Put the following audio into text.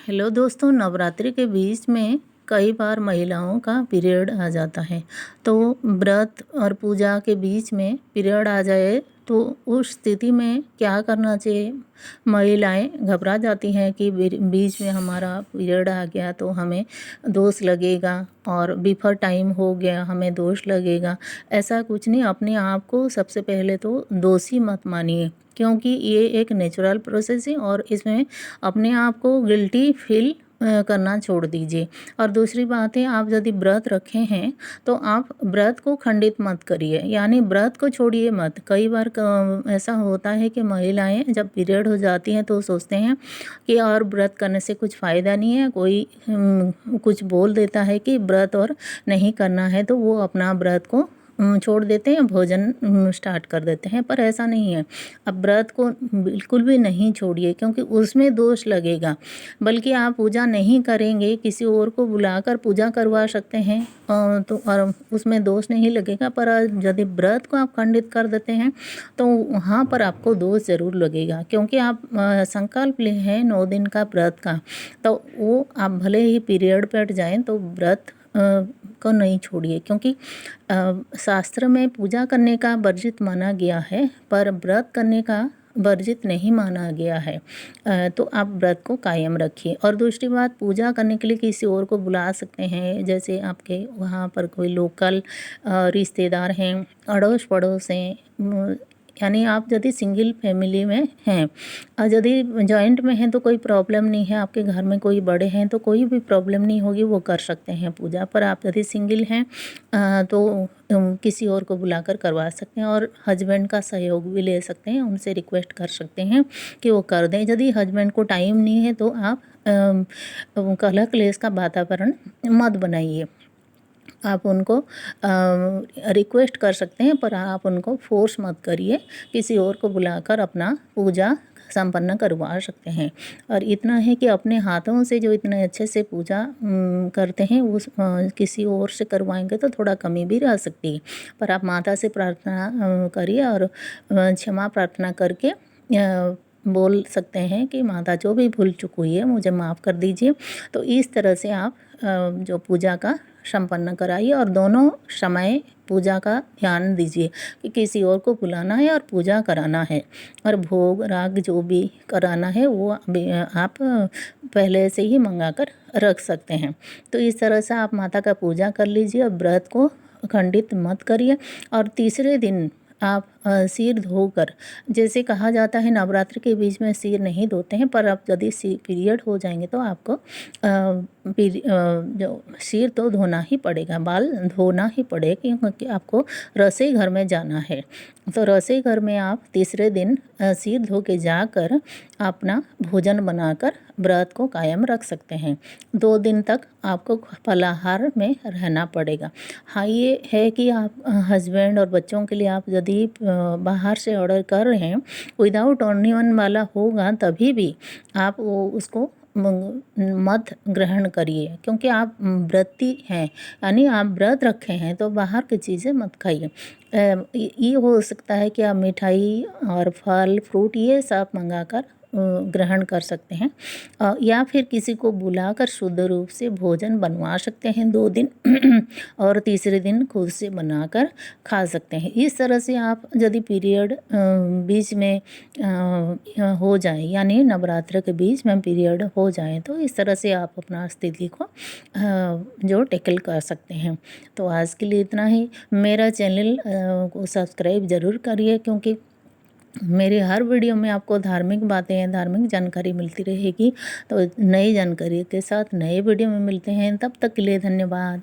Hello दोस्तों, नवरात्रि के बीच में कई बार महिलाओं का पीरियड आ जाता है। तो व्रत और पूजा के बीच में पीरियड आ जाए तो उस स्थिति में क्या करना चाहिए। महिलाएं घबरा जाती हैं कि बीच में हमारा पीरियड आ गया तो हमें दोष लगेगा और बिफोर टाइम हो गया हमें दोष लगेगा। ऐसा कुछ नहीं, अपने आप को सबसे पहले तो दोषी मत मानिए, क्योंकि ये एक नेचुरल प्रोसेस है और इसमें अपने आप को गिल्टी फील करना छोड़ दीजिए। और दूसरी बात है, आप यदि व्रत रखे हैं तो आप व्रत को खंडित मत करिए, यानी व्रत को छोड़िए मत। कई बार ऐसा होता है कि महिलाएं जब पीरियड हो जाती हैं तो सोचते हैं कि और व्रत करने से कुछ फ़ायदा नहीं है। कोई कुछ बोल देता है कि व्रत और नहीं करना है तो वो अपना व्रत को छोड़ देते हैं, भोजन स्टार्ट कर देते हैं। पर ऐसा नहीं है। अब व्रत को बिल्कुल भी नहीं छोड़िए, क्योंकि उसमें दोष लगेगा। बल्कि आप पूजा नहीं करेंगे, किसी और को बुलाकर पूजा करवा सकते हैं तो और उसमें दोष नहीं लगेगा। पर यदि व्रत को आप खंडित कर देते हैं तो वहाँ पर आपको दोष ज़रूर लगेगा, क्योंकि आप संकल्प लिए हैं 9 दिन का व्रत का। तो वो आप भले ही पीरियड पर जाएँ तो व्रत को नहीं छोड़िए, क्योंकि शास्त्र में पूजा करने का वर्जित माना गया है पर व्रत करने का वर्जित नहीं माना गया है। तो आप व्रत को कायम रखिए। और दूसरी बात, पूजा करने के लिए किसी और को बुला सकते हैं, जैसे आपके वहाँ पर कोई लोकल रिश्तेदार हैं, अड़ोस पड़ोस हैं। यानी आप यदि सिंगल फैमिली में हैं और यदि जॉइंट में हैं तो कोई प्रॉब्लम नहीं है, आपके घर में कोई बड़े हैं तो कोई भी प्रॉब्लम नहीं होगी, वो कर सकते हैं पूजा। पर आप यदि सिंगल हैं तो किसी और को बुलाकर करवा सकते हैं और हस्बैंड का सहयोग भी ले सकते हैं, उनसे रिक्वेस्ट कर सकते हैं कि वो कर दें। यदि हस्बैंड को टाइम नहीं है तो आप कलह क्लेश का वातावरण मत बनाइए। आप उनको रिक्वेस्ट कर सकते हैं, पर आप उनको फोर्स मत करिए। किसी और को बुलाकर अपना पूजा संपन्न करवा सकते हैं। और इतना है कि अपने हाथों से जो इतने अच्छे से पूजा करते हैं उस किसी और से करवाएंगे तो थोड़ा कमी भी रह सकती है। पर आप माता से प्रार्थना करिए और क्षमा प्रार्थना करके बोल सकते हैं कि माता जो भी भूल चूक हुई है मुझे माफ़ कर दीजिए। तो इस तरह से आप जो पूजा का संपन्न कराइए और दोनों समय पूजा का ध्यान दीजिए कि किसी और को बुलाना है और पूजा कराना है। और भोग राग जो भी कराना है वो आप पहले से ही मंगा कर रख सकते हैं। तो इस तरह से आप माता का पूजा कर लीजिए और व्रत को खंडित मत करिए। और तीसरे दिन आप सिर धोकर, जैसे कहा जाता है नवरात्रि के बीच में सिर नहीं धोते हैं, पर अब यदि पीरियड हो जाएंगे तो आपको जो सिर तो धोना ही पड़ेगा, बाल धोना ही पड़ेगा, क्योंकि आपको रसोई घर में जाना है। तो रसोई घर में आप तीसरे दिन सिर धो के जाकर अपना भोजन बनाकर व्रत को कायम रख सकते हैं। 2 दिन तक आपको फलाहार में रहना पड़ेगा। हाँ, ये है कि आप हस्बैंड और बच्चों के लिए आप यदि बाहर से ऑर्डर कर रहे हैं, विदाउट ऑनियन वाला होगा तभी भी आप वो उसको मत ग्रहण करिए, क्योंकि आप व्रती हैं, यानी आप व्रत रखे हैं तो बाहर की चीज़ें मत खाइए। ये हो सकता है कि आप मिठाई और फल फ्रूट ये सब मंगाकर ग्रहण कर सकते हैं या फिर किसी को बुलाकर शुद्ध रूप से भोजन बनवा सकते हैं 2 दिन और तीसरे दिन खुद से बनाकर खा सकते हैं। इस तरह से आप यदि पीरियड बीच में हो जाए, यानी नवरात्र के बीच में पीरियड हो जाए, तो इस तरह से आप अपना स्थिति को जो टैकल कर सकते हैं। तो आज के लिए इतना ही। मेरा चैनल को सब्सक्राइब ज़रूर करिए, क्योंकि मेरे हर वीडियो में आपको धार्मिक बातें, धार्मिक जानकारी मिलती रहेगी। तो नई जानकारी के साथ नए वीडियो में मिलते हैं, तब तक के लिए धन्यवाद।